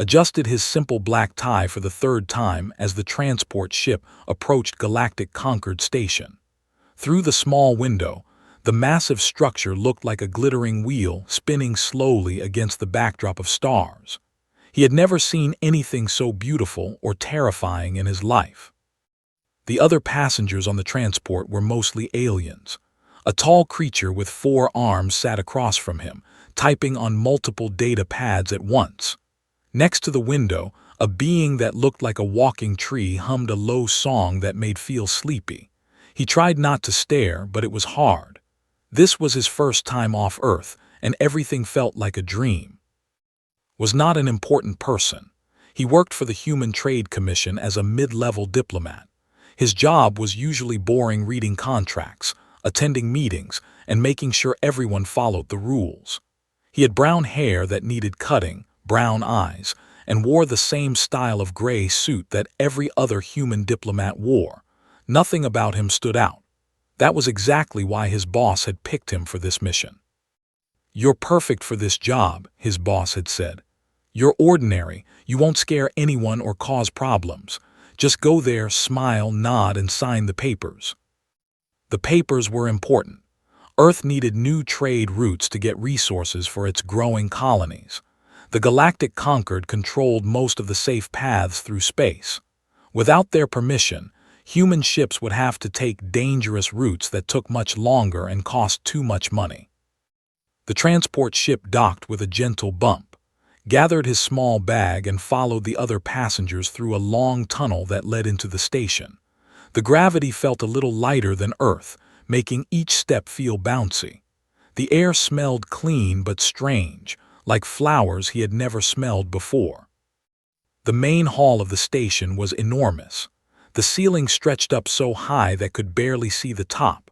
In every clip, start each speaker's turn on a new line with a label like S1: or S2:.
S1: adjusted his simple black tie for the third time as the transport ship approached Galactic Concord Station. Through the small window, the massive structure looked like a glittering wheel spinning slowly against the backdrop of stars. He had never seen anything so beautiful or terrifying in his life. The other passengers on the transport were mostly aliens. A tall creature with 4 arms sat across from him, typing on multiple data pads at once. Next to the window, a being that looked like a walking tree hummed a low song that made feel sleepy. He tried not to stare, but it was hard. This was his first time off Earth, and everything felt like a dream. Was not an important person. He worked for the Human Trade Commission as a mid-level diplomat. His job was usually boring, reading contracts, attending meetings, and making sure everyone followed the rules. He had brown hair that needed cutting, brown eyes, and wore the same style of gray suit that every other human diplomat wore. Nothing about him stood out. That was exactly why his boss had picked him for this mission. "You're perfect for this job," his boss had said. "You're ordinary, you won't scare anyone or cause problems. Just go there, smile, nod, and sign the papers." The papers were important. Earth needed new trade routes to get resources for its growing colonies. The Galactic Concord controlled most of the safe paths through space. Without their permission, human ships would have to take dangerous routes that took much longer and cost too much money. The transport ship docked with a gentle bump, gathered his small bag, and followed the other passengers through a long tunnel that led into the station. The gravity felt a little lighter than Earth, making each step feel bouncy. The air smelled clean but strange, like flowers he had never smelled before. The main hall of the station was enormous. The ceiling stretched up so high that could barely see the top.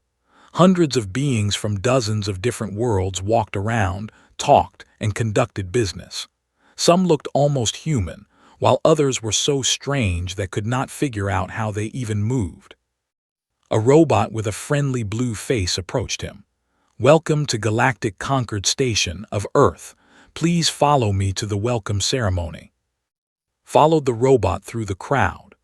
S1: Hundreds of beings from dozens of different worlds walked around, talked, and conducted business. Some looked almost human, while others were so strange that could not figure out how they even moved. A robot with a friendly blue face approached him. "Welcome to Galactic Concord Station of Earth. Please follow me to the welcome ceremony." Followed the robot through the crowd.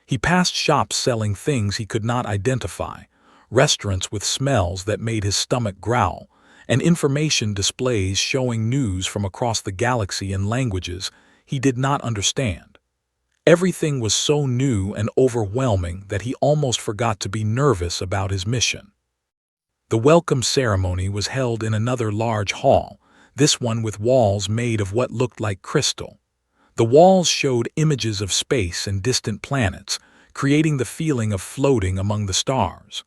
S1: He passed shops selling things he could not identify, restaurants with smells that made his stomach growl, and information displays showing news from across the galaxy in languages he did not understand. Everything was so new and overwhelming that he almost forgot to be nervous about his mission. The welcome ceremony was held in another large hall, this one with walls made of what looked like crystal. The walls showed images of space and distant planets, creating the feeling of floating among the stars.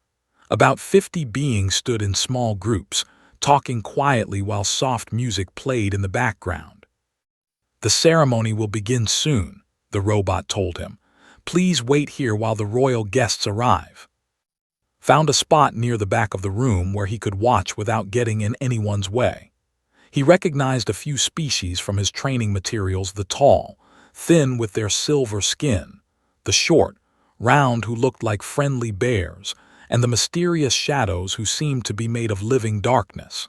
S1: About 50 beings stood in small groups, talking quietly while soft music played in the background. "The ceremony will begin soon," the robot told him. "Please wait here while the royal guests arrive." Found a spot near the back of the room where he could watch without getting in anyone's way. He recognized a few species from his training materials: the tall, thin with their silver skin; the short, round who looked like friendly bears; and the mysterious shadows who seemed to be made of living darkness.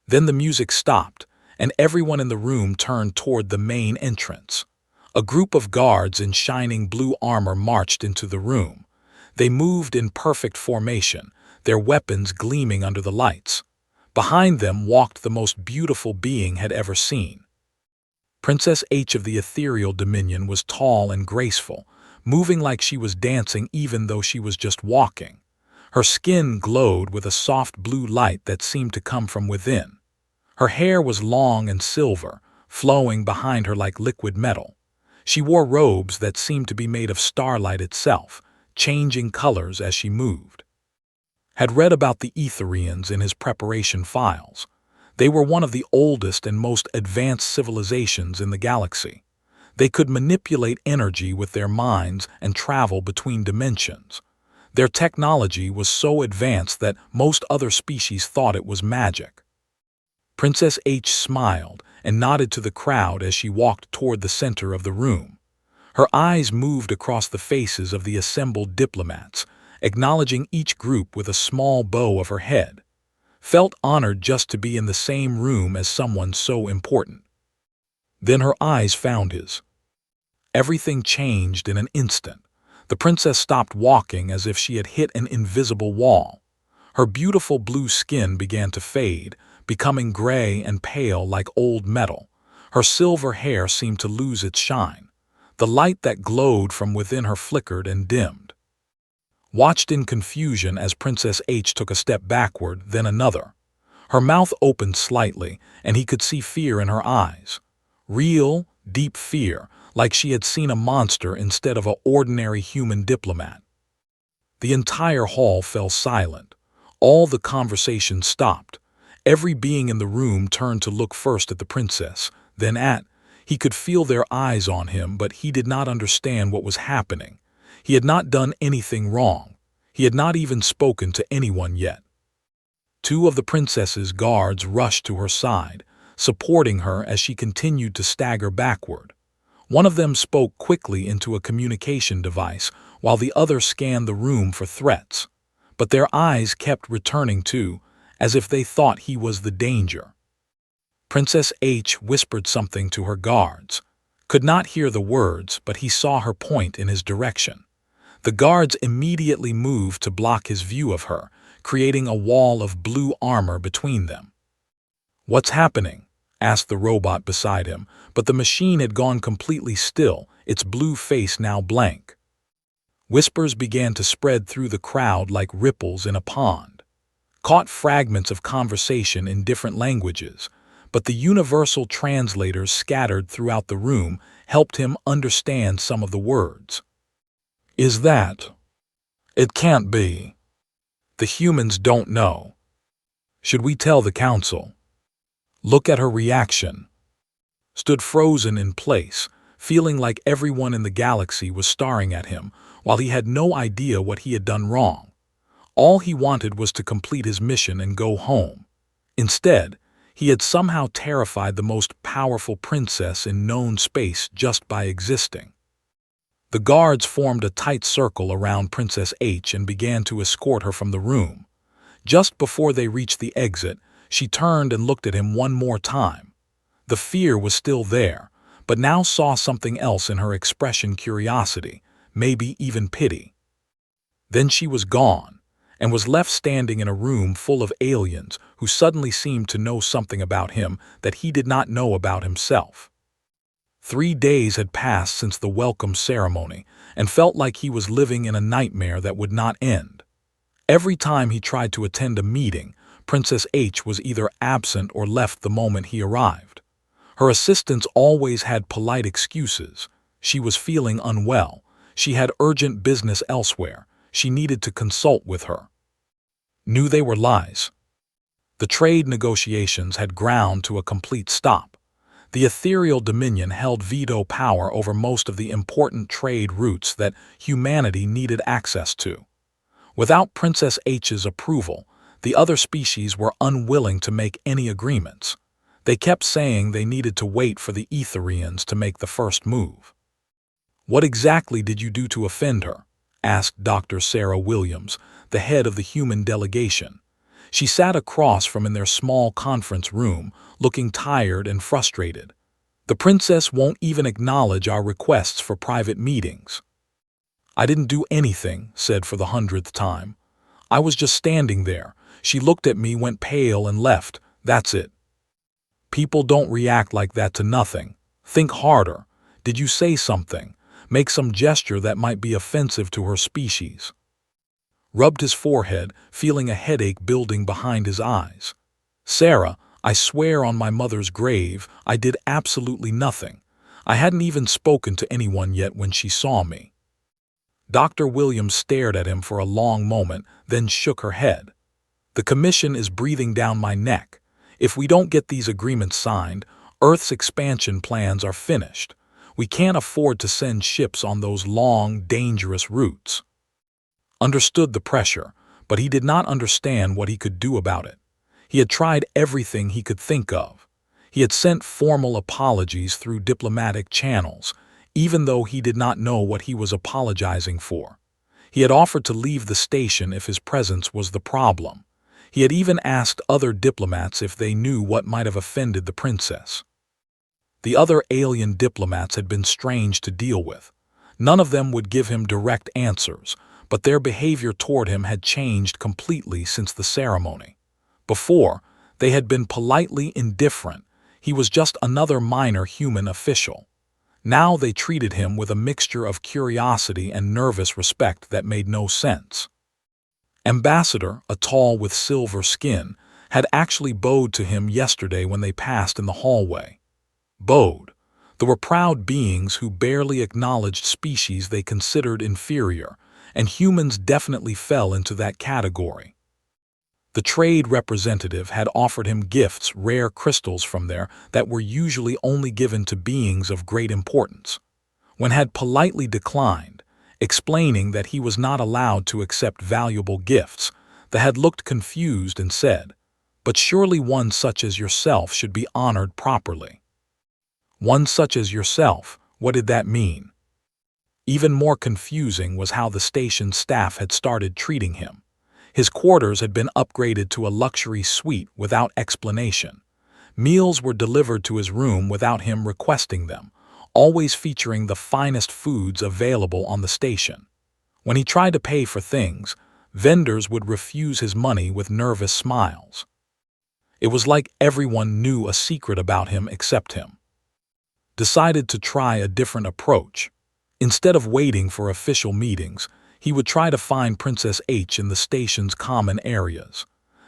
S1: Then the music stopped, and everyone in the room turned toward the main entrance. A group of guards in shining blue armor marched into the room. They moved in perfect formation, their weapons gleaming under the lights. Behind them walked the most beautiful being had ever seen. Princess H of the Ethereal Dominion was tall and graceful, moving like she was dancing even though she was just walking. Her skin glowed with a soft blue light that seemed to come from within. Her hair was long and silver, flowing behind her like liquid metal. She wore robes that seemed to be made of starlight itself, changing colors as she moved. Had read about the Etherians in his preparation files. They were one of the oldest and most advanced civilizations in the galaxy. They could manipulate energy with their minds and travel between dimensions. Their technology was so advanced that most other species thought it was magic. Princess H smiled and nodded to the crowd as she walked toward the center of the room. Her eyes moved across the faces of the assembled diplomats, acknowledging each group with a small bow of her head. Felt honored just to be in the same room as someone so important. Then her eyes found his. Everything changed in an instant. The princess stopped walking as if she had hit an invisible wall. Her beautiful blue skin began to fade, becoming gray and pale like old metal. Her silver hair seemed to lose its shine. The light that glowed from within her flickered and dimmed. Watched in confusion as Princess H took a step backward, then another. Her mouth opened slightly, and he could see fear in her eyes. Real, deep fear, like she had seen a monster instead of an ordinary human diplomat. The entire hall fell silent. All the conversation stopped. Every being in the room turned to look first at the princess, then at. He could feel their eyes on him, but he did not understand what was happening. He had not done anything wrong. He had not even spoken to anyone yet. Two of the princess's guards rushed to her side, supporting her as she continued to stagger backward. One of them spoke quickly into a communication device, while the other scanned the room for threats. But their eyes kept returning to, as if they thought he was the danger. Princess H whispered something to her guards. Could not hear the words, but he saw her point in his direction. The guards immediately moved to block his view of her, creating a wall of blue armor between them. "What's happening?" asked the robot beside him, but the machine had gone completely still, its blue face now blank. Whispers began to spread through the crowd like ripples in a pond. Caught fragments of conversation in different languages, but the universal translators scattered throughout the room helped him understand some of the words. "Is that? It can't be. The humans don't know. Should we tell the council?" Look at her reaction. Stood frozen in place, feeling like everyone in the galaxy was staring at him, while he had no idea what he had done wrong. All he wanted was to complete his mission and go home. Instead, he had somehow terrified the most powerful princess in known space just by existing. The guards formed a tight circle around Princess H and began to escort her from the room. Just before they reached the exit, she turned and looked at him one more time. The fear was still there, but now saw something else in her expression: curiosity, maybe even pity. Then she was gone, and was left standing in a room full of aliens who suddenly seemed to know something about him that he did not know about himself. 3 days had passed since the welcome ceremony, and felt like he was living in a nightmare that would not end. Every time he tried to attend a meeting, Princess H was either absent or left the moment he arrived. Her assistants always had polite excuses. She was feeling unwell. She had urgent business elsewhere. She needed to consult with her. Knew they were lies. The trade negotiations had ground to a complete stop. The ethereal dominion held veto power over most of the important trade routes that humanity needed access to. Without Princess H's approval, the other species were unwilling to make any agreements. They kept saying they needed to wait for the Etherians to make the first move. "What exactly did you do to offend her?" asked Dr. Sarah Williams, the head of the human delegation. She sat across from in their small conference room, looking tired and frustrated. "The princess won't even acknowledge our requests for private meetings." "I didn't do anything," said for the 100th time. "I was just standing there. She looked at me, went pale, and left. That's it." "People don't react like that to nothing. Think harder. Did you say something? Make some gesture that might be offensive to her species?" Rubbed his forehead, feeling a headache building behind his eyes. "Sarah, I swear on my mother's grave, I did absolutely nothing. I hadn't even spoken to anyone yet when she saw me." Dr. Williams stared at him for a long moment, then shook her head. "The commission is breathing down my neck. If we don't get these agreements signed, Earth's expansion plans are finished. We can't afford to send ships on those long, dangerous routes." Understood the pressure, but he did not understand what he could do about it. He had tried everything he could think of. He had sent formal apologies through diplomatic channels, even though he did not know what he was apologizing for. He had offered to leave the station if his presence was the problem. He had even asked other diplomats if they knew what might have offended the princess. The other alien diplomats had been strange to deal with. None of them would give him direct answers, but their behavior toward him had changed completely since the ceremony. Before, they had been politely indifferent. He was just another minor human official. Now they treated him with a mixture of curiosity and nervous respect that made no sense. Ambassador, a tall with silver skin, had actually bowed to him yesterday when they passed in the hallway. Bowed. They were proud beings who barely acknowledged species they considered inferior, and humans definitely fell into that category. The trade representative had offered him gifts, rare crystals from there that were usually only given to beings of great importance. When had politely declined, explaining that he was not allowed to accept valuable gifts, the had looked confused and said, "But surely one such as yourself should be honored properly." One such as yourself, what did that mean? Even more confusing was how the station staff had started treating him. His quarters had been upgraded to a luxury suite without explanation. Meals were delivered to his room without him requesting them, always featuring the finest foods available on the station. When he tried to pay for things, vendors would refuse his money with nervous smiles. It was like everyone knew a secret about him except him. Decided to try a different approach. Instead of waiting for official meetings, he would try to find Princess H in the station's common areas.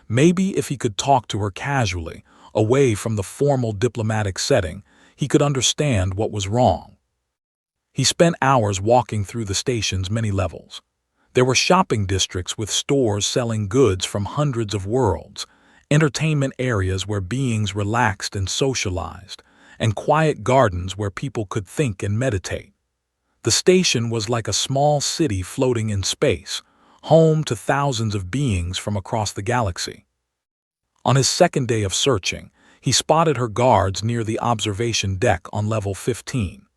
S1: Maybe if he could talk to her casually, away from the formal diplomatic setting, he could understand what was wrong. He spent hours walking through the station's many levels. There were shopping districts with stores selling goods from hundreds of worlds, entertainment areas where beings relaxed and socialized, and quiet gardens where people could think and meditate. The station was like a small city floating in space, home to thousands of beings from across the galaxy. On his second day of searching, he spotted her guards near the observation deck on level 15.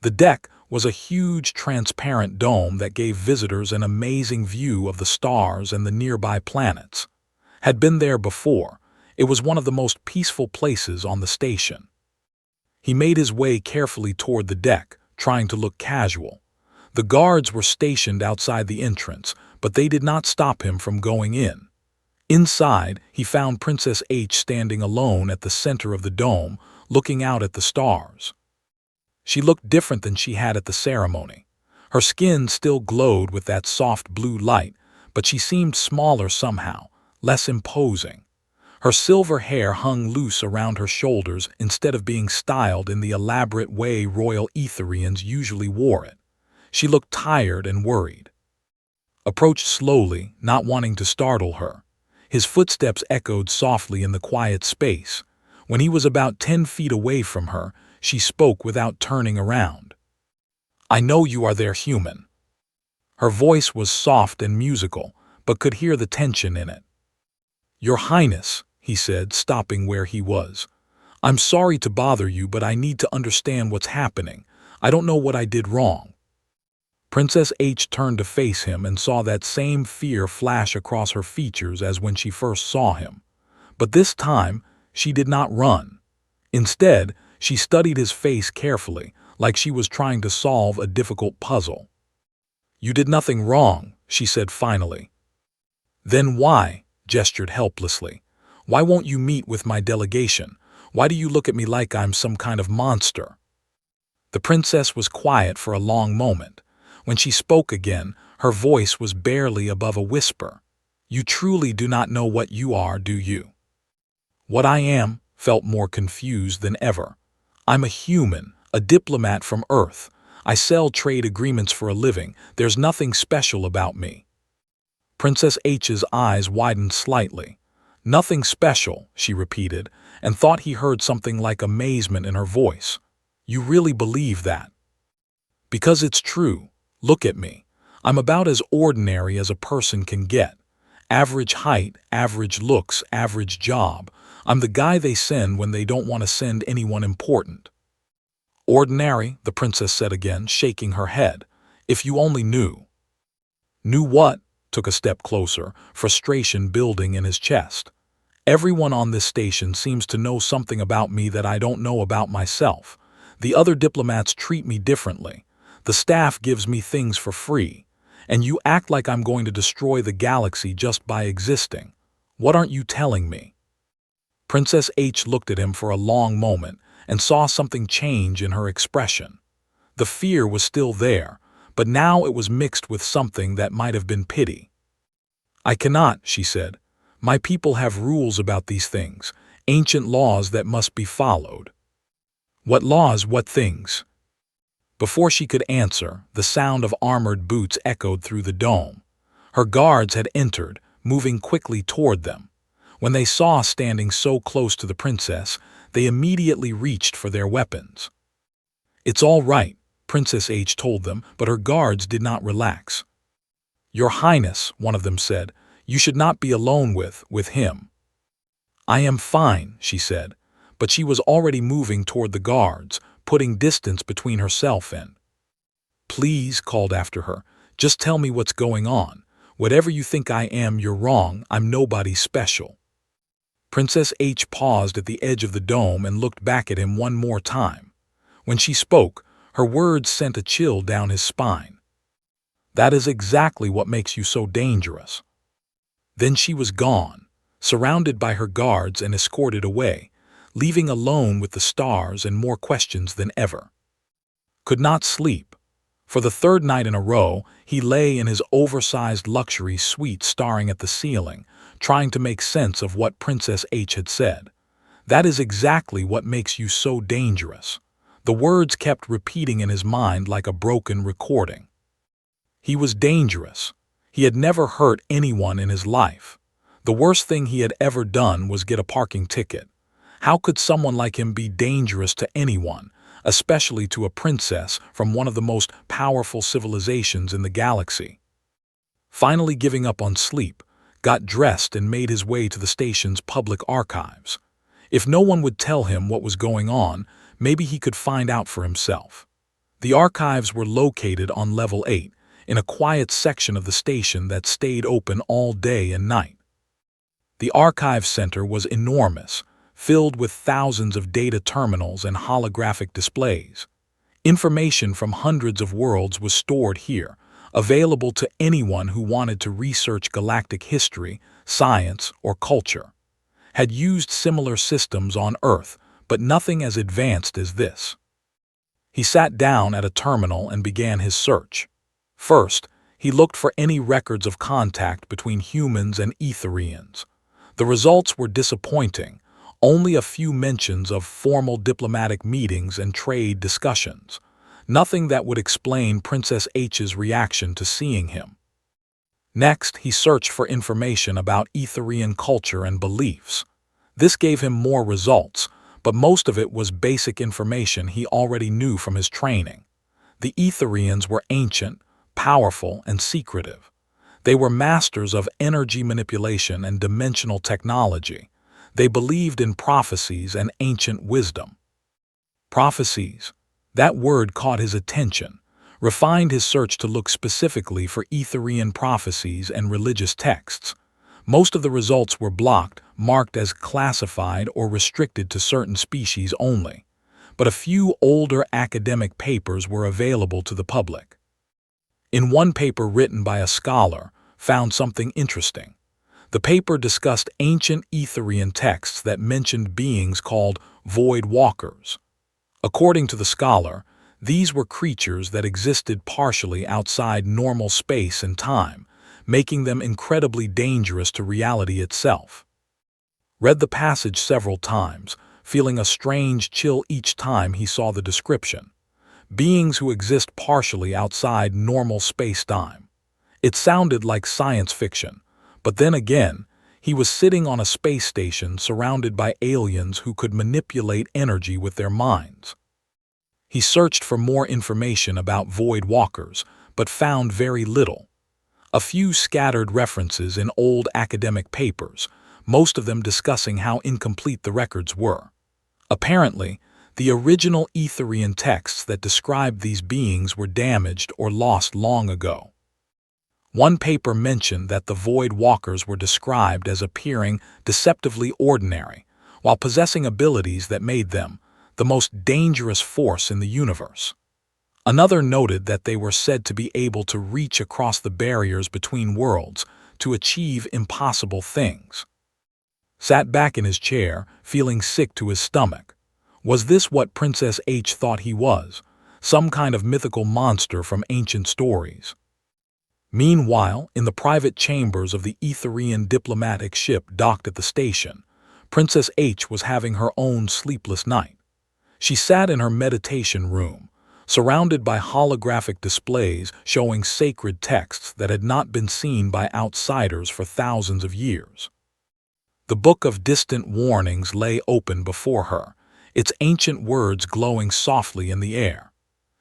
S1: The deck was a huge transparent dome that gave visitors an amazing view of the stars and the nearby planets. Had been there before, it was one of the most peaceful places on the station. He made his way carefully toward the deck, trying to look casual. The guards were stationed outside the entrance, but they did not stop him from going in. Inside, he found Princess H standing alone at the center of the dome, looking out at the stars. She looked different than she had at the ceremony. Her skin still glowed with that soft blue light, but she seemed smaller somehow, less imposing. Her silver hair hung loose around her shoulders instead of being styled in the elaborate way royal Etherians usually wore it. She looked tired and worried. Approached slowly, not wanting to startle her. His footsteps echoed softly in the quiet space. When he was about 10 feet away from her, she spoke without turning around. "I know you are there, human." Her voice was soft and musical, but could hear the tension in it. "Your Highness," he said, stopping where he was. "I'm sorry to bother you, but I need to understand what's happening. I don't know what I did wrong." Princess H turned to face him and saw that same fear flash across her features as when she first saw him. But this time, she did not run. Instead, she studied his face carefully, like she was trying to solve a difficult puzzle. "You did nothing wrong," she said finally. "Then why?" gestured helplessly. "Why won't you meet with my delegation? Why do you look at me like I'm some kind of monster?" The princess was quiet for a long moment. When she spoke again, her voice was barely above a whisper. "You truly do not know what you are, do you?" What I am felt more confused than ever. "I'm a human, a diplomat from Earth. I sell trade agreements for a living. There's nothing special about me." Princess H's eyes widened slightly. "Nothing special," she repeated, and thought he heard something like amazement in her voice. "You really believe that?" "Because it's true. Look at me. I'm about as ordinary as a person can get. Average height, average looks, average job. I'm the guy they send when they don't want to send anyone important." "Ordinary," the princess said again, shaking her head. "If you only knew." "Knew what?" Took a step closer, frustration building in his chest. Everyone on this station seems to know something about me that I don't know about myself. The other diplomats treat me differently. The staff gives me things for free. And you act like I'm going to destroy the galaxy just by existing. What aren't you telling me?" Princess H looked at him for a long moment and saw something change in her expression. The fear was still there, but now it was mixed with something that might have been pity. "I cannot," she said. "My people have rules about these things, ancient laws that must be followed." "What laws, what things?" Before she could answer, the sound of armored boots echoed through the dome. Her guards had entered, moving quickly toward them. When they saw standing so close to the princess, they immediately reached for their weapons. "It's all right," Princess H told them, but her guards did not relax. "Your Highness," one of them said, "you should not be alone with him." "I am fine," she said, but she was already moving toward the guards, putting distance between herself and. "Please," called after her, "just tell me what's going on. Whatever you think I am, you're wrong. I'm nobody special." Princess H paused at the edge of the dome and looked back at him one more time. When she spoke, her words sent a chill down his spine. "That is exactly what makes you so dangerous." Then she was gone, surrounded by her guards and escorted away, leaving alone with the stars and more questions than ever. Could not sleep. For the third night in a row, he lay in his oversized luxury suite staring at the ceiling, trying to make sense of what Princess H had said. "That is exactly what makes you so dangerous." The words kept repeating in his mind like a broken recording. He was dangerous. He had never hurt anyone in his life. The worst thing he had ever done was get a parking ticket. How could someone like him be dangerous to anyone, especially to a princess from one of the most powerful civilizations in the galaxy? Finally giving up on sleep, got dressed and made his way to the station's public archives. If no one would tell him what was going on, maybe he could find out for himself. The archives were located on level 8, in a quiet section of the station that stayed open all day and night. The archive center was enormous, filled with thousands of data terminals and holographic displays. Information from hundreds of worlds was stored here, available to anyone who wanted to research galactic history, science, or culture. Had used similar systems on Earth, but nothing as advanced as this. He sat down at a terminal and began his search. First, he looked for any records of contact between humans and Etherians. The results were disappointing. Only a few mentions of formal diplomatic meetings and trade discussions. Nothing that would explain Princess H's reaction to seeing him. Next, he searched for information about Etherian culture and beliefs. This gave him more results, but most of it was basic information he already knew from his training. The Etherians were ancient, powerful, and secretive. They were masters of energy manipulation and dimensional technology. They believed in prophecies and ancient wisdom. Prophecies. That word caught his attention, refined his search to look specifically for Etherian prophecies and religious texts. Most of the results were blocked, marked as classified or restricted to certain species only. But a few older academic papers were available to the public. In one paper written by a scholar, found something interesting. The paper discussed ancient Etherian texts that mentioned beings called void walkers. According to the scholar, these were creatures that existed partially outside normal space and time, making them incredibly dangerous to reality itself. Read the passage several times, feeling a strange chill each time he saw the description. Beings who exist partially outside normal space-time. It sounded like science fiction, but then again, he was sitting on a space station surrounded by aliens who could manipulate energy with their minds. He searched for more information about void walkers, but found very little. A few scattered references in old academic papers, most of them discussing how incomplete the records were. Apparently, the original Etherian texts that described these beings were damaged or lost long ago. One paper mentioned that the Void Walkers were described as appearing deceptively ordinary, while possessing abilities that made them the most dangerous force in the universe. Another noted that they were said to be able to reach across the barriers between worlds to achieve impossible things. Sat back in his chair, feeling sick to his stomach. Was this what Princess H thought he was? Some kind of mythical monster from ancient stories? Meanwhile, in the private chambers of the Etherian diplomatic ship docked at the station, Princess H was having her own sleepless night. She sat in her meditation room, surrounded by holographic displays showing sacred texts that had not been seen by outsiders for thousands of years. The Book of Distant Warnings lay open before her, its ancient words glowing softly in the air.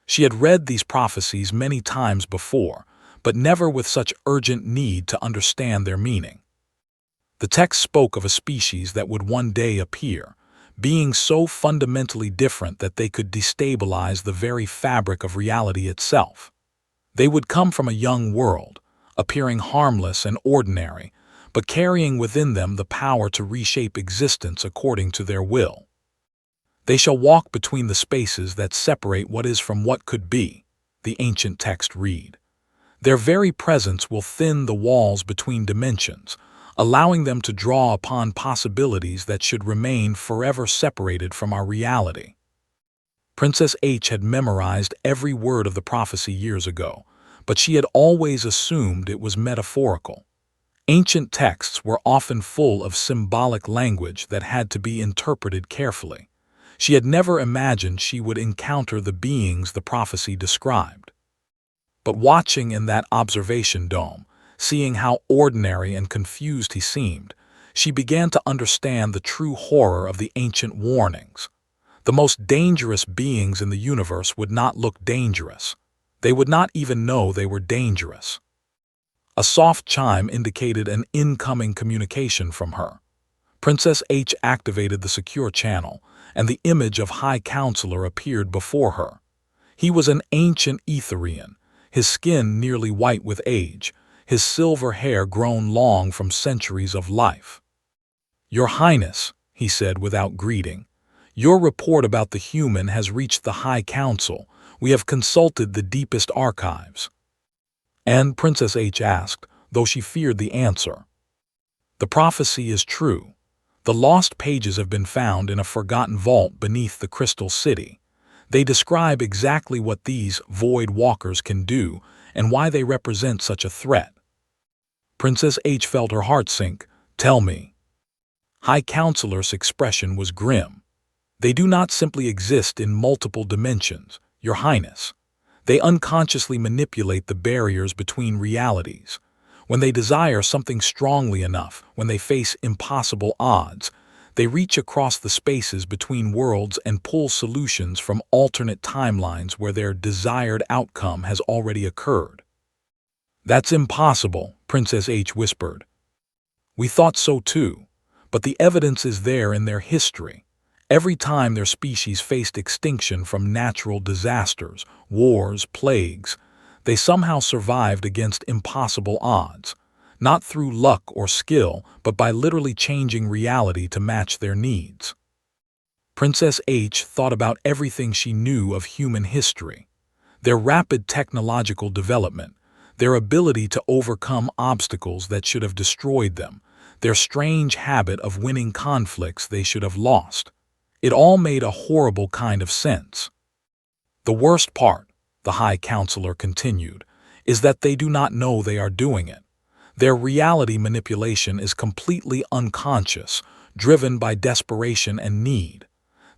S1: She had read these prophecies many times before, but never with such urgent need to understand their meaning. The text spoke of a species that would one day appear, being so fundamentally different that they could destabilize the very fabric of reality itself. They would come from a young world, appearing harmless and ordinary, but carrying within them the power to reshape existence according to their will. They shall walk between the spaces that separate what is from what could be, the ancient text read. Their very presence will thin the walls between dimensions, allowing them to draw upon possibilities that should remain forever separated from our reality. Princess H had memorized every word of the prophecy years ago, but she had always assumed it was metaphorical. Ancient texts were often full of symbolic language that had to be interpreted carefully. She had never imagined she would encounter the beings the prophecy described. But watching in that observation dome, seeing how ordinary and confused he seemed, she began to understand the true horror of the ancient warnings. The most dangerous beings in the universe would not look dangerous. They would not even know they were dangerous. A soft chime indicated an incoming communication from her. Princess H activated the secure channel, and the image of High Counselor appeared before her. He was an ancient Etherian, his skin nearly white with age, his silver hair grown long from centuries of life. "Your Highness," he said without greeting, "your report about the human has reached the High Council. We have consulted the deepest archives." And Princess H asked, though she feared the answer. "The prophecy is true. The lost pages have been found in a forgotten vault beneath the Crystal City. They describe exactly what these Void Walkers can do and why they represent such a threat." Princess H felt her heart sink. "Tell me." High Counselor's expression was grim. "They do not simply exist in multiple dimensions, Your Highness. They unconsciously manipulate the barriers between realities. When they desire something strongly enough, when they face impossible odds, they reach across the spaces between worlds and pull solutions from alternate timelines where their desired outcome has already occurred." "That's impossible," Princess H whispered. "We thought so too, but the evidence is there in their history. Every time their species faced extinction from natural disasters, wars, plagues, they somehow survived against impossible odds, not through luck or skill, but by literally changing reality to match their needs." Princess H thought about everything she knew of human history. Their rapid technological development, their ability to overcome obstacles that should have destroyed them, their strange habit of winning conflicts they should have lost. It all made a horrible kind of sense. "The worst part," the High Counselor continued, "is that they do not know they are doing it. Their reality manipulation is completely unconscious, driven by desperation and need.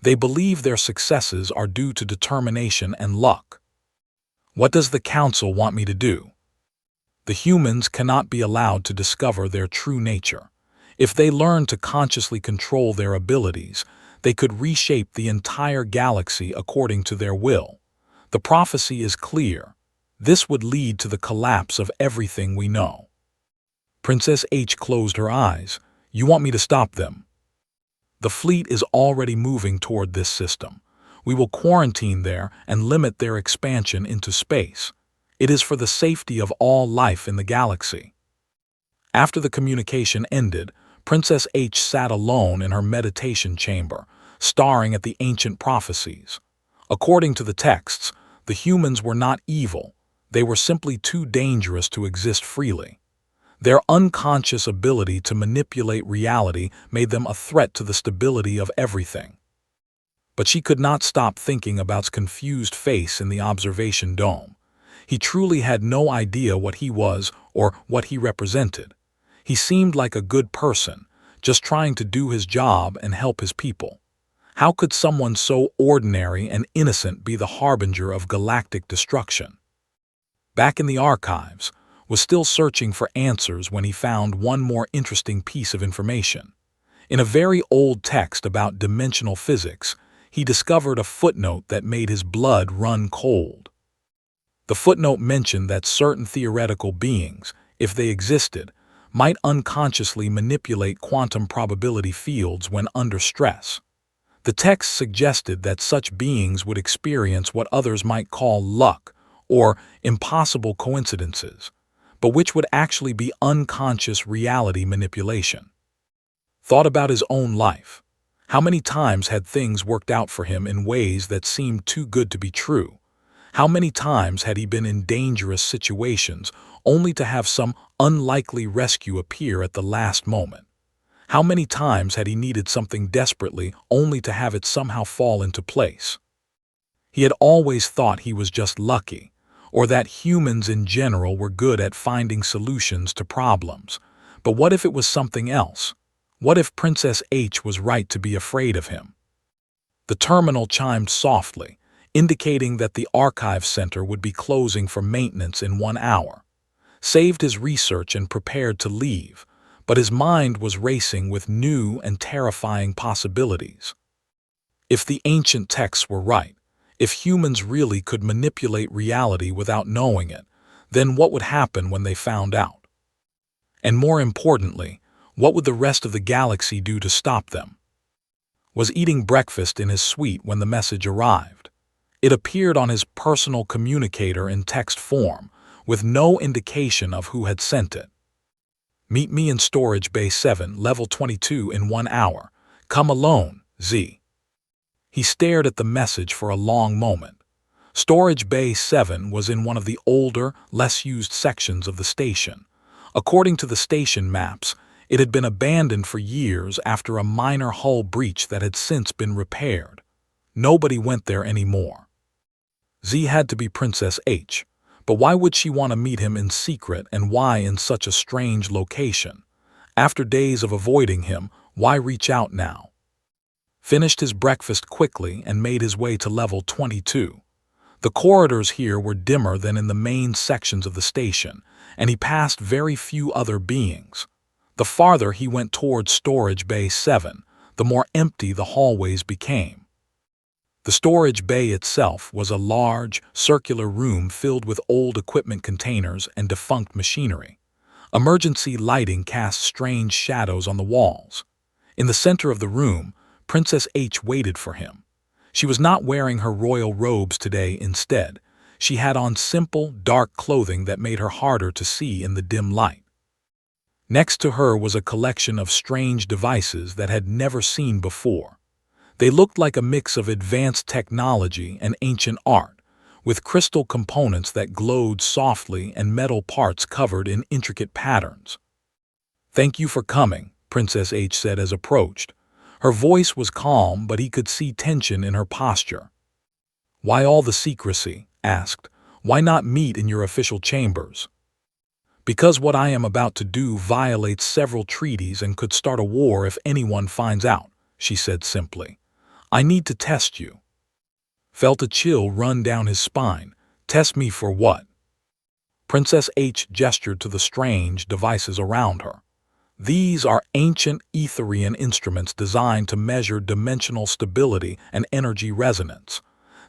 S1: They believe their successes are due to determination and luck." "What does the Council want me to do?" "The humans cannot be allowed to discover their true nature. If they learn to consciously control their abilities, they could reshape the entire galaxy according to their will. The prophecy is clear. This would lead to the collapse of everything we know." Princess H closed her eyes. "You want me to stop them?" "The fleet is already moving toward this system. We will quarantine there and limit their expansion into space. It is for the safety of all life in the galaxy." After the communication ended, Princess H sat alone in her meditation chamber, staring at the ancient prophecies. According to the texts, the humans were not evil. They were simply too dangerous to exist freely. Their unconscious ability to manipulate reality made them a threat to the stability of everything. But she could not stop thinking about his confused face in the observation dome. He truly had no idea what he was or what he represented. He seemed like a good person, just trying to do his job and help his people. How could someone so ordinary and innocent be the harbinger of galactic destruction? Back in the archives, was still searching for answers when he found one more interesting piece of information. In a very old text about dimensional physics, he discovered a footnote that made his blood run cold. The footnote mentioned that certain theoretical beings, if they existed, might unconsciously manipulate quantum probability fields when under stress. The text suggested that such beings would experience what others might call luck or impossible coincidences, but which would actually be unconscious reality manipulation. Thought about his own life. How many times had things worked out for him in ways that seemed too good to be true? How many times had he been in dangerous situations only to have some unlikely rescue appear at the last moment? How many times had he needed something desperately only to have it somehow fall into place? He had always thought he was just lucky, or that humans in general were good at finding solutions to problems. But what if it was something else? What if Princess H was right to be afraid of him? The terminal chimed softly, indicating that the archive center would be closing for maintenance in 1 hour. Saved his research and prepared to leave, but his mind was racing with new and terrifying possibilities. If the ancient texts were right, if humans really could manipulate reality without knowing it, then what would happen when they found out? And more importantly, what would the rest of the galaxy do to stop them? Was eating breakfast in his suite when the message arrived. It appeared on his personal communicator in text form, with no indication of who had sent it. "Meet me in Storage Bay 7, Level 22 in 1 hour. Come alone, Z." He stared at the message for a long moment. Storage Bay 7 was in one of the older, less used sections of the station. According to the station maps, it had been abandoned for years after a minor hull breach that had since been repaired. Nobody went there anymore. Z had to be Princess H, but why would she want to meet him in secret and why in such a strange location? After days of avoiding him, why reach out now? Finished his breakfast quickly and made his way to level 22. The corridors here were dimmer than in the main sections of the station, and he passed very few other beings. The farther he went towards Storage Bay 7, the more empty the hallways became. The storage bay itself was a large, circular room filled with old equipment containers and defunct machinery. Emergency lighting cast strange shadows on the walls. In the center of the room, Princess H waited for him. She was not wearing her royal robes today. Instead, she had on simple, dark clothing that made her harder to see in the dim light. Next to her was a collection of strange devices that had never seen before. They looked like a mix of advanced technology and ancient art, with crystal components that glowed softly and metal parts covered in intricate patterns. "Thank you for coming," Princess H said as approached. Her voice was calm, but he could see tension in her posture. "Why all the secrecy?" asked. "Why not meet in your official chambers?" "Because what I am about to do violates several treaties and could start a war if anyone finds out," she said simply. "I need to test you." Felt a chill run down his spine. "Test me for what?" Princess H gestured to the strange devices around her. "These are ancient Etherian instruments designed to measure dimensional stability and energy resonance.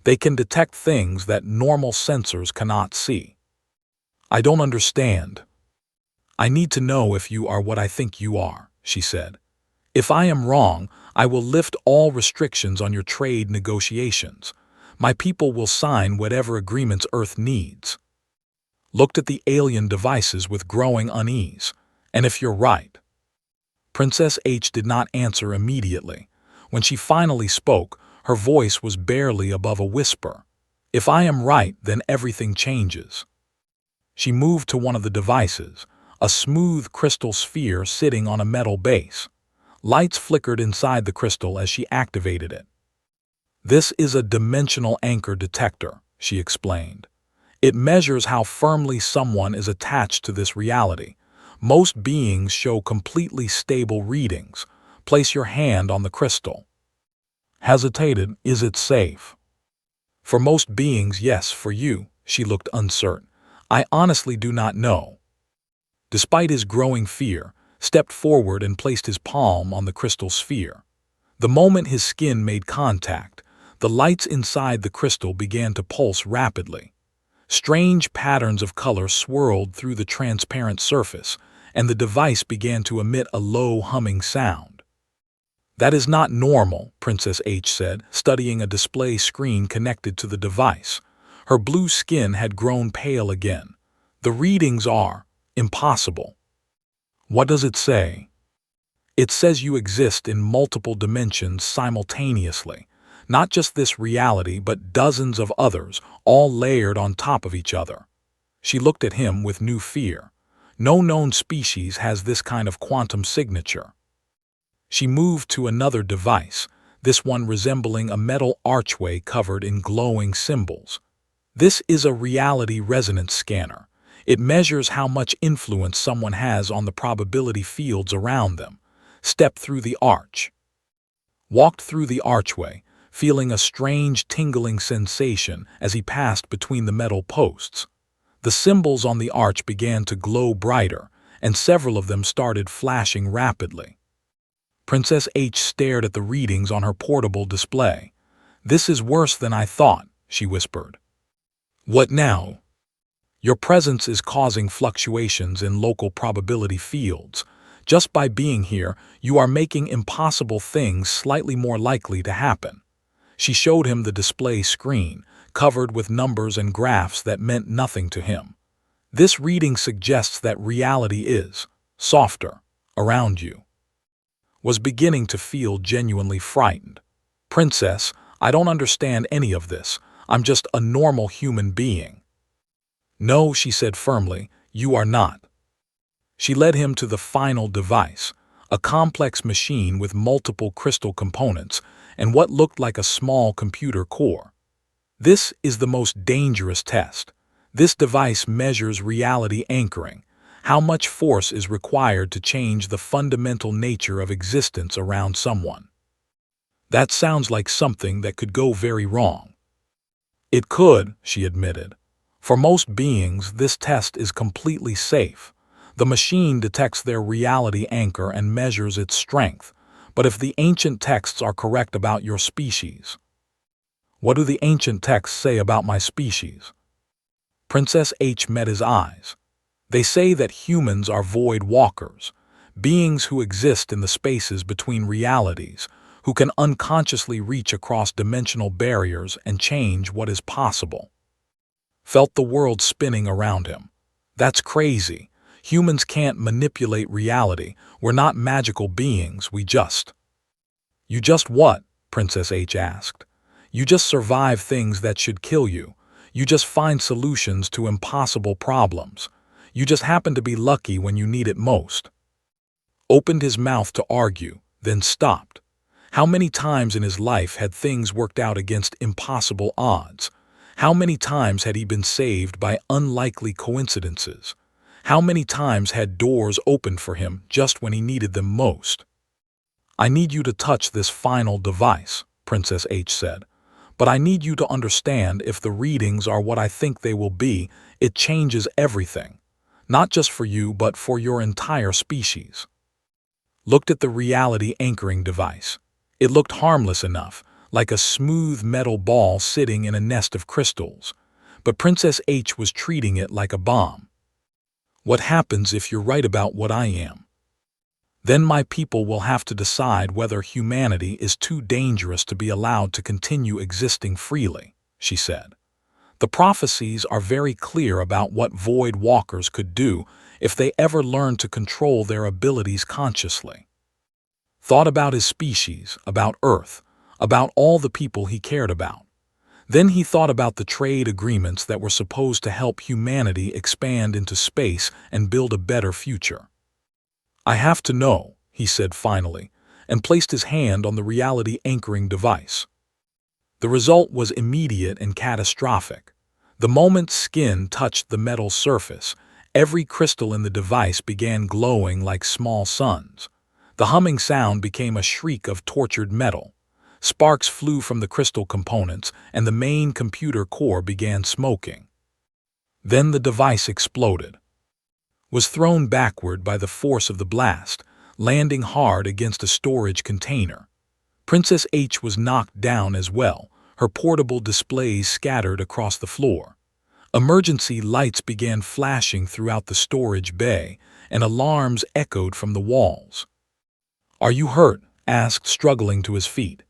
S1: They can detect things that normal sensors cannot see." "I don't understand." "I need to know if you are what I think you are," she said. "If I am wrong, I will lift all restrictions on your trade negotiations. My people will sign whatever agreements Earth needs." looked at the alien devices with growing unease. And if you're right? Princess H did not answer immediately. When she finally spoke, her voice was barely above a whisper. If I am right, then everything changes. She moved to one of the devices, a smooth crystal sphere sitting on a metal base. Lights flickered inside the crystal as she activated it. This is a dimensional anchor detector, she explained. It measures how firmly someone is attached to this reality. Most beings show completely stable readings. Place your hand on the crystal. Hesitated, is it safe? For most beings, yes. For you, she looked uncertain. I honestly do not know. Despite his growing fear, stepped forward and placed his palm on the crystal sphere. The moment his skin made contact, the lights inside the crystal began to pulse rapidly. Strange patterns of color swirled through the transparent surface, and the device began to emit a low humming sound. That is not normal, Princess H said, studying a display screen connected to the device. Her blue skin had grown pale again. The readings are impossible. What does it say? It says you exist in multiple dimensions simultaneously. Not just this reality, but dozens of others, all layered on top of each other. She looked at him with new fear. No known species has this kind of quantum signature. She moved to another device, this one resembling a metal archway covered in glowing symbols. This is a reality resonance scanner. It measures how much influence someone has on the probability fields around them. Step through the arch. Walked through the archway, feeling a strange tingling sensation as he passed between the metal posts. The symbols on the arch began to glow brighter, and several of them started flashing rapidly. Princess H stared at the readings on her portable display. This is worse than I thought, she whispered. What now? Your presence is causing fluctuations in local probability fields. Just by being here, you are making impossible things slightly more likely to happen. She showed him the display screen, covered with numbers and graphs that meant nothing to him. This reading suggests that reality is softer around you. Was beginning to feel genuinely frightened. Princess, I don't understand any of this. I'm just a normal human being. No, she said firmly, you are not. She led him to the final device, a complex machine with multiple crystal components and what looked like a small computer core. This is the most dangerous test. This device measures reality anchoring, how much force is required to change the fundamental nature of existence around someone. That sounds like something that could go very wrong. It could, she admitted. For most beings, this test is completely safe. The machine detects their reality anchor and measures its strength. But if the ancient texts are correct about your species, what do the ancient texts say about my species? Princess H met his eyes. They say that humans are void walkers, beings who exist in the spaces between realities, who can unconsciously reach across dimensional barriers and change what is possible. Felt the world spinning around him. That's crazy. Humans can't manipulate reality. We're not magical beings, we just. You just what? Princess H asked. You just survive things that should kill you. You just find solutions to impossible problems. You just happen to be lucky when you need it most. Opened his mouth to argue, then stopped. How many times in his life had things worked out against impossible odds? How many times had he been saved by unlikely coincidences? How many times had doors opened for him just when he needed them most? I need you to touch this final device, Princess H said. But I need you to understand, if the readings are what I think they will be, it changes everything. Not just for you, but for your entire species. Looked at the reality anchoring device. It looked harmless enough, like a smooth metal ball sitting in a nest of crystals. But Princess H was treating it like a bomb. What happens if you're right about what I am? Then my people will have to decide whether humanity is too dangerous to be allowed to continue existing freely, she said. The prophecies are very clear about what Void Walkers could do if they ever learned to control their abilities consciously. Thought about his species, about Earth, about all the people he cared about. Then he thought about the trade agreements that were supposed to help humanity expand into space and build a better future. "I have to know," he said finally, and placed his hand on the reality anchoring device. The result was immediate and catastrophic. The moment skin touched the metal surface, every crystal in the device began glowing like small suns. The humming sound became a shriek of tortured metal. Sparks flew from the crystal components, and the main computer core began smoking. Then the device exploded. Was thrown backward by the force of the blast, landing hard against a storage container. Princess H was knocked down as well, her portable displays scattered across the floor. Emergency lights began flashing throughout the storage bay, and alarms echoed from the walls. "Are you hurt?" asked, struggling to his feet.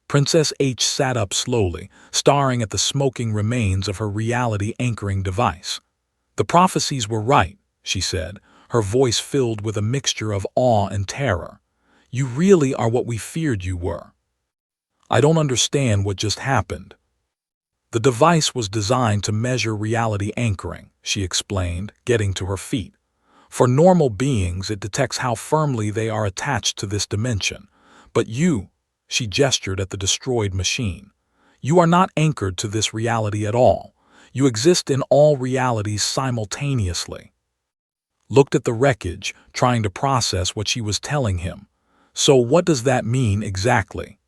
S1: Princess H sat up slowly, staring at the smoking remains of her reality anchoring device. "The prophecies were right," she said, her voice filled with a mixture of awe and terror. "You really are what we feared you were." "I don't understand what just happened." "The device was designed to measure reality anchoring," she explained, getting to her feet. "For normal beings, it detects how firmly they are attached to this dimension. But you," she gestured at the destroyed machine, "you are not anchored to this reality at all. You exist in all realities simultaneously." Looked at the wreckage, trying to process what she was telling him. "So what does that mean exactly?"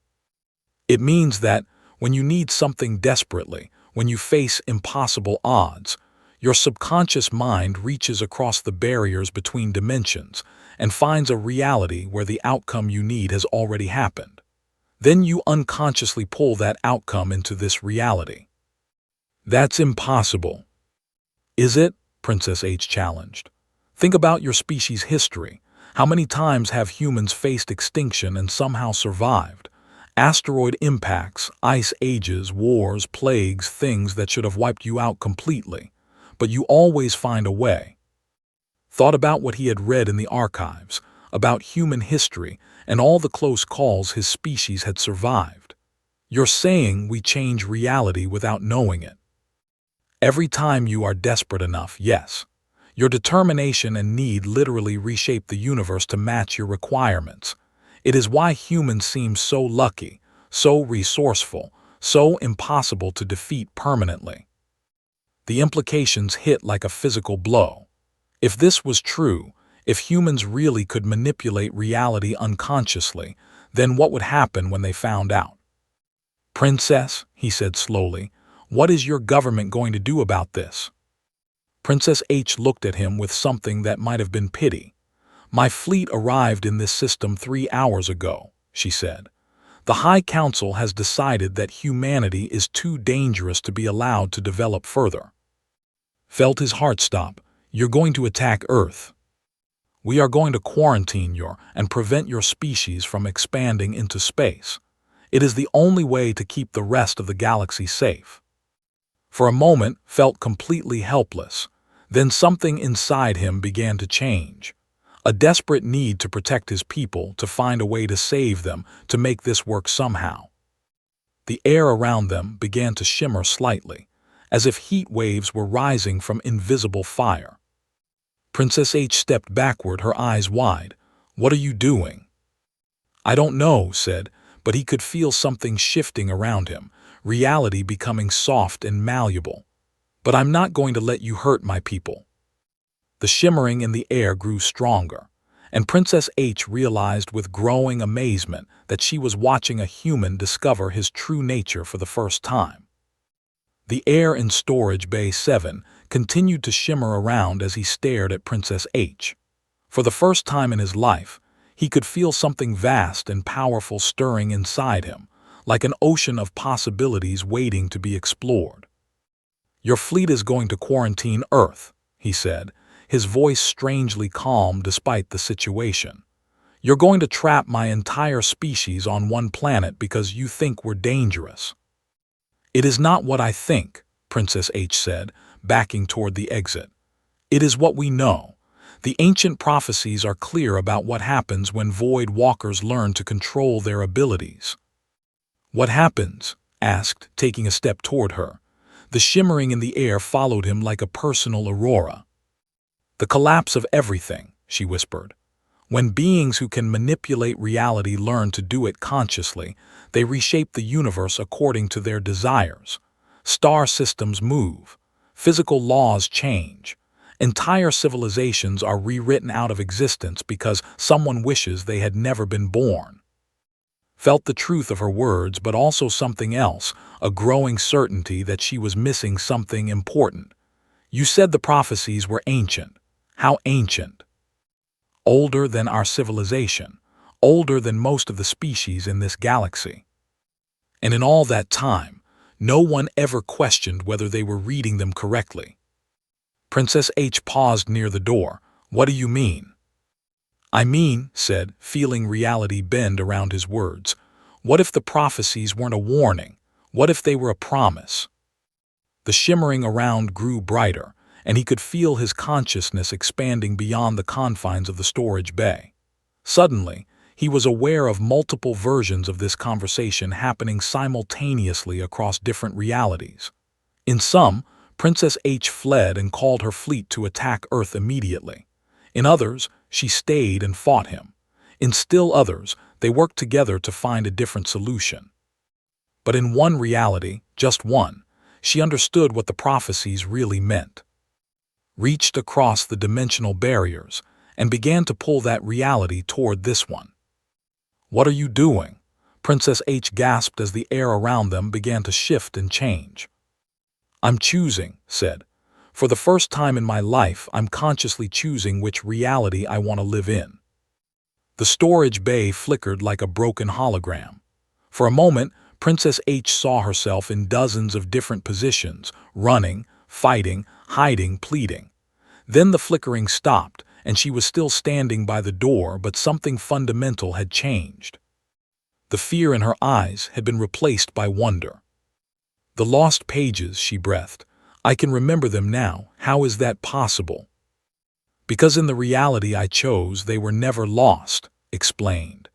S1: "It means that when you need something desperately, when you face impossible odds, your subconscious mind reaches across the barriers between dimensions and finds a reality where the outcome you need has already happened. Then you unconsciously pull that outcome into this reality." "That's impossible." "Is it?" Princess H challenged. "Think about your species' history. How many times have humans faced extinction and somehow survived? Asteroid impacts, ice ages, wars, plagues, things that should have wiped you out completely. But you always find a way." Thought about what he had read in the archives, about human history and all the close calls his species had survived. "You're saying we change reality without knowing it?" "Every time you are desperate enough, yes. Your determination and need literally reshape the universe to match your requirements. It is why humans seem so lucky, so resourceful, so impossible to defeat permanently." The implications hit like a physical blow. If this was true, if humans really could manipulate reality unconsciously, then what would happen when they found out? "Princess," he said slowly, "what is your government going to do about this?" Princess H looked at him with something that might have been pity. "My fleet arrived in this system 3 hours ago," she said. "The High Council has decided that humanity is too dangerous to be allowed to develop further." Felt his heart stop. "You're going to attack Earth. We are going to quarantine and prevent your species from expanding into space. It is the only way to keep the rest of the galaxy safe." For a moment, felt completely helpless. Then something inside him began to change. A desperate need to protect his people, to find a way to save them, to make this work somehow. The air around them began to shimmer slightly, as if heat waves were rising from invisible fire. Princess H stepped backward, her eyes wide. "What are you doing?" "I don't know," said, but he could feel something shifting around him, reality becoming soft and malleable. "But I'm not going to let you hurt my people." The shimmering in the air grew stronger, and Princess H realized with growing amazement that she was watching a human discover his true nature for the first time. The air in Storage Bay 7 continued to shimmer around as he stared at Princess H. For the first time in his life, he could feel something vast and powerful stirring inside him, like an ocean of possibilities waiting to be explored. "Your fleet is going to quarantine Earth," he said, his voice strangely calm despite the situation. "You're going to trap my entire species on one planet because you think we're dangerous." "It is not what I think," Princess H said, backing toward the exit. It is what we know. The ancient prophecies are clear about what happens when Void Walkers learn to control their abilities. What happens? Asked, taking a step toward her. The shimmering in the air followed him like a personal aurora. The collapse of everything, she whispered. When beings who can manipulate reality learn to do it consciously, they reshape the universe according to their desires. Star systems move. Physical laws change. Entire civilizations are rewritten out of existence because someone wishes they had never been born. Felt the truth of her words, but also something else, a growing certainty that she was missing something important. You said the prophecies were ancient. How ancient? Older than our civilization, older than most of the species in this galaxy. And in all that time, no one ever questioned whether they were reading them correctly. Princess H paused near the door. What do you mean? I mean, said, feeling reality bend around his words. What if the prophecies weren't a warning? What if they were a promise? The shimmering around grew brighter, and he could feel his consciousness expanding beyond the confines of the storage bay. Suddenly, he was aware of multiple versions of this conversation happening simultaneously across different realities. In some, Princess H fled and called her fleet to attack Earth immediately. In others, she stayed and fought him. In still others, they worked together to find a different solution. But in one reality, just one, she understood what the prophecies really meant. Reached across the dimensional barriers and began to pull that reality toward this one. What are you doing? Princess H gasped as the air around them began to shift and change. I'm choosing, said. For the first time in my life, I'm consciously choosing which reality I want to live in. The storage bay flickered like a broken hologram. For a moment, Princess H saw herself in dozens of different positions, running, fighting, hiding, pleading. Then the flickering stopped, and she was still standing by the door, but something fundamental had changed. The fear in her eyes had been replaced by wonder. The lost pages, she breathed. I can remember them now. How is that possible? Because in the reality I chose, they were never lost, explained.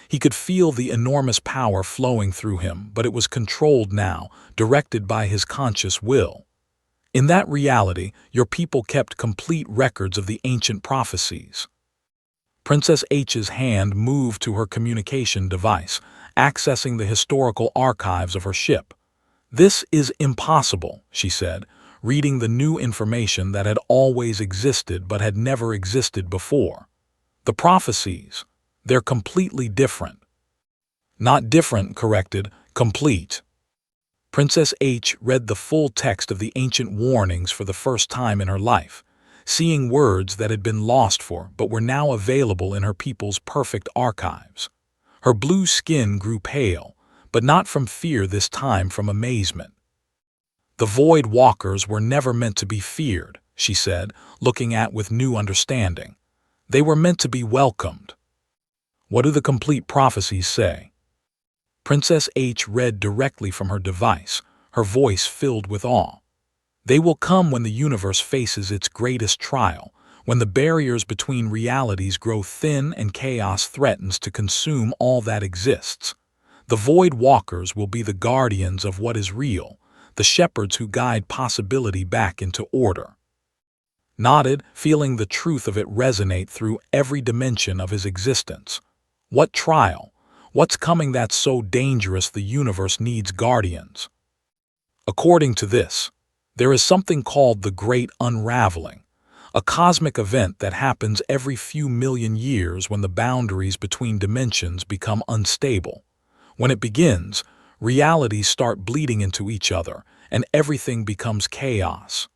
S1: He could feel the enormous power flowing through him, but it was controlled now, directed by his conscious will. In that reality, your people kept complete records of the ancient prophecies. Princess H's hand moved to her communication device, accessing the historical archives of her ship. This is impossible, she said, reading the new information that had always existed but had never existed before. The prophecies, they're completely different. Not different, corrected, complete. Princess H read the full text of the ancient warnings for the first time in her life, seeing words that had been lost for but were now available in her people's perfect archives. Her blue skin grew pale, but not from fear this time, from amazement. The Void Walkers were never meant to be feared, she said, looking at with new understanding. They were meant to be welcomed. What do the complete prophecies say? Princess H read directly from her device, her voice filled with awe. They will come when the universe faces its greatest trial, when the barriers between realities grow thin and chaos threatens to consume all that exists. The Void Walkers will be the guardians of what is real, the shepherds who guide possibility back into order. Nodded, feeling the truth of it resonate through every dimension of his existence. What trial? What's coming that's so dangerous the universe needs guardians? According to this, there is something called the Great Unraveling, a cosmic event that happens every few million years when the boundaries between dimensions become unstable. When it begins, realities start bleeding into each other, and everything becomes chaos.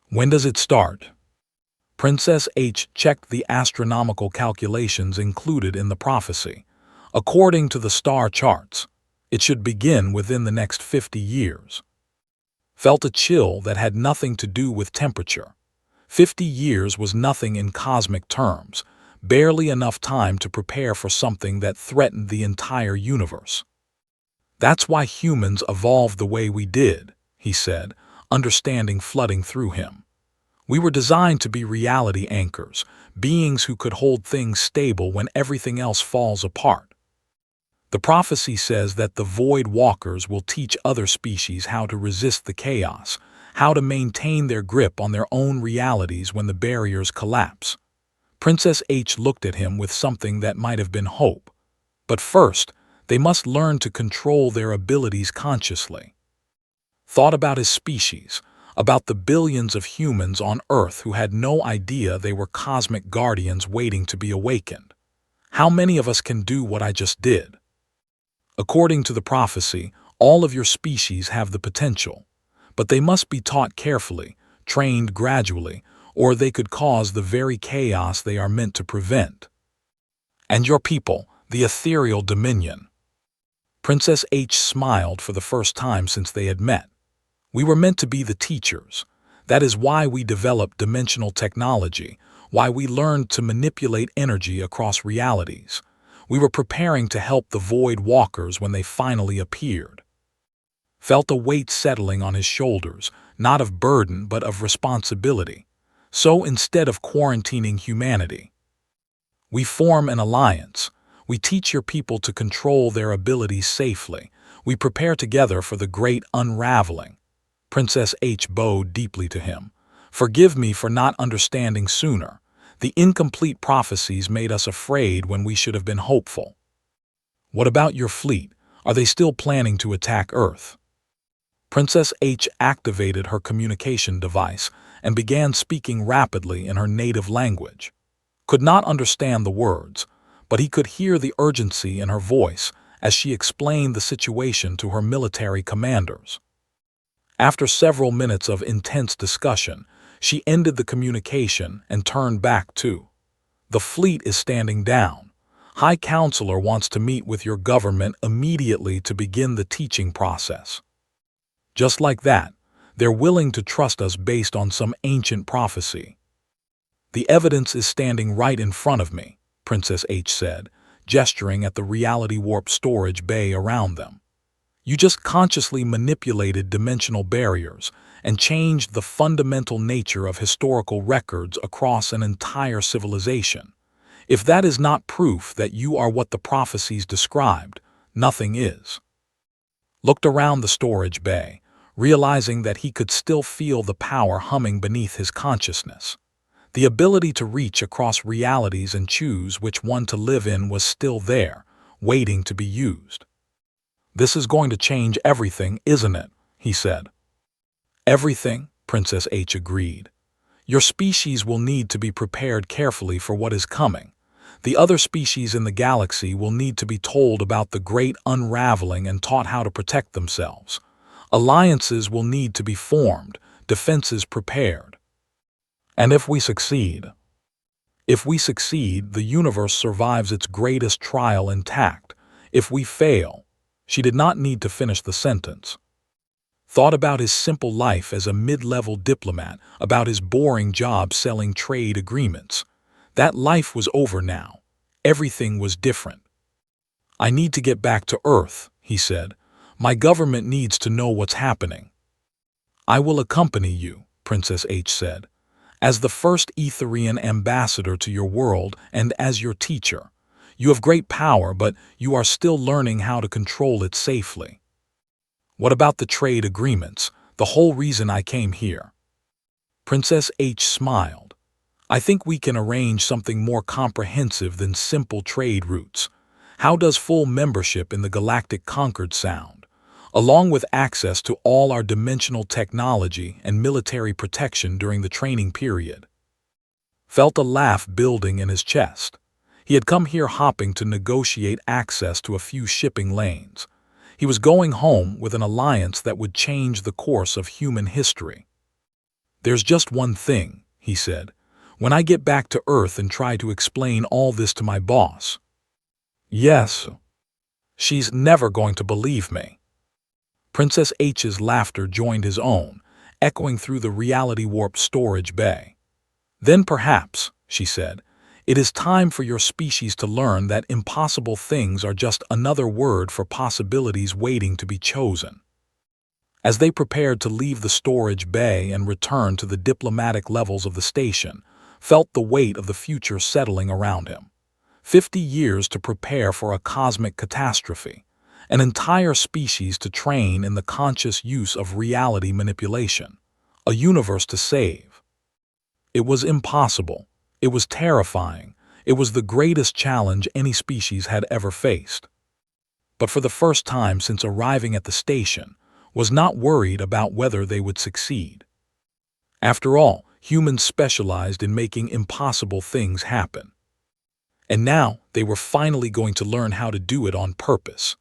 S1: When does it start? Princess H checked the astronomical calculations included in the prophecy. According to the star charts, it should begin within the next 50 years. Felt a chill that had nothing to do with temperature. 50 years was nothing in cosmic terms, barely enough time to prepare for something that threatened the entire universe. That's why humans evolved the way we did, he said, understanding flooding through him. We were designed to be reality anchors, beings who could hold things stable when everything else falls apart. The prophecy says that the Void Walkers will teach other species how to resist the chaos, how to maintain their grip on their own realities when the barriers collapse. Princess H looked at him with something that might have been hope. But first, they must learn to control their abilities consciously. Thought about his species, about the billions of humans on Earth who had no idea they were cosmic guardians waiting to be awakened. How many of us can do what I just did? According to the prophecy, all of your species have the potential, but they must be taught carefully, trained gradually, or they could cause the very chaos they are meant to prevent. And your people, the ethereal dominion. Princess H smiled for the first time since they had met. We were meant to be the teachers. That is why we developed dimensional technology, why we learned to manipulate energy across realities. We were preparing to help the Void Walkers when they finally appeared. Felt a weight settling on his shoulders, not of burden but of responsibility. So instead of quarantining humanity, we form an alliance. We teach your people to control their abilities safely. We prepare together for the great unraveling. Princess H bowed deeply to him. Forgive me for not understanding sooner. The incomplete prophecies made us afraid when we should have been hopeful. What about your fleet? Are they still planning to attack Earth? Princess H activated her communication device and began speaking rapidly in her native language. Could not understand the words, but he could hear the urgency in her voice as she explained the situation to her military commanders. After several minutes of intense discussion, she ended the communication and turned back to, "The fleet is standing down. High Counselor wants to meet with your government immediately to begin the teaching process." Just like that, they're willing to trust us based on some ancient prophecy. "The evidence is standing right in front of me," Princess H said, gesturing at the reality warp storage bay around them. "You just consciously manipulated dimensional barriers and changed the fundamental nature of historical records across an entire civilization. If that is not proof that you are what the prophecies described, nothing is." Looked around the storage bay, realizing that he could still feel the power humming beneath his consciousness. The ability to reach across realities and choose which one to live in was still there, waiting to be used. "This is going to change everything, isn't it?" he said. "Everything," Princess H agreed. "Your species will need to be prepared carefully for what is coming. The other species in the galaxy will need to be told about the great unraveling and taught how to protect themselves. Alliances will need to be formed, defenses prepared. And if we succeed, the universe survives its greatest trial intact. If we fail," she did not need to finish the sentence. Thought about his simple life as a mid-level diplomat, about his boring job selling trade agreements. That life was over now. Everything was different. "I need to get back to Earth," he said. "My government needs to know what's happening." "I will accompany you," Princess H said, "as the first Etherian ambassador to your world and as your teacher. You have great power, but you are still learning how to control it safely." "What about the trade agreements, the whole reason I came here?" Princess H smiled. "I think we can arrange something more comprehensive than simple trade routes. How does full membership in the Galactic Concord sound, along with access to all our dimensional technology and military protection during the training period?" Felt a laugh building in his chest. He had come here hopping to negotiate access to a few shipping lanes. He was going home with an alliance that would change the course of human history. "There's just one thing," he said. "When I get back to Earth and try to explain all this to my boss." "Yes. She's never going to believe me." Princess H's laughter joined his own, echoing through the reality warp storage bay. "Then perhaps," she said, "it is time for your species to learn that impossible things are just another word for possibilities waiting to be chosen." As they prepared to leave the storage bay and return to the diplomatic levels of the station, felt the weight of the future settling around him. 50 years to prepare for a cosmic catastrophe, an entire species to train in the conscious use of reality manipulation, a universe to save. It was impossible. It was terrifying. It was the greatest challenge any species had ever faced. But for the first time since arriving at the station, was not worried about whether they would succeed. After all, humans specialized in making impossible things happen. And now they were finally going to learn how to do it on purpose.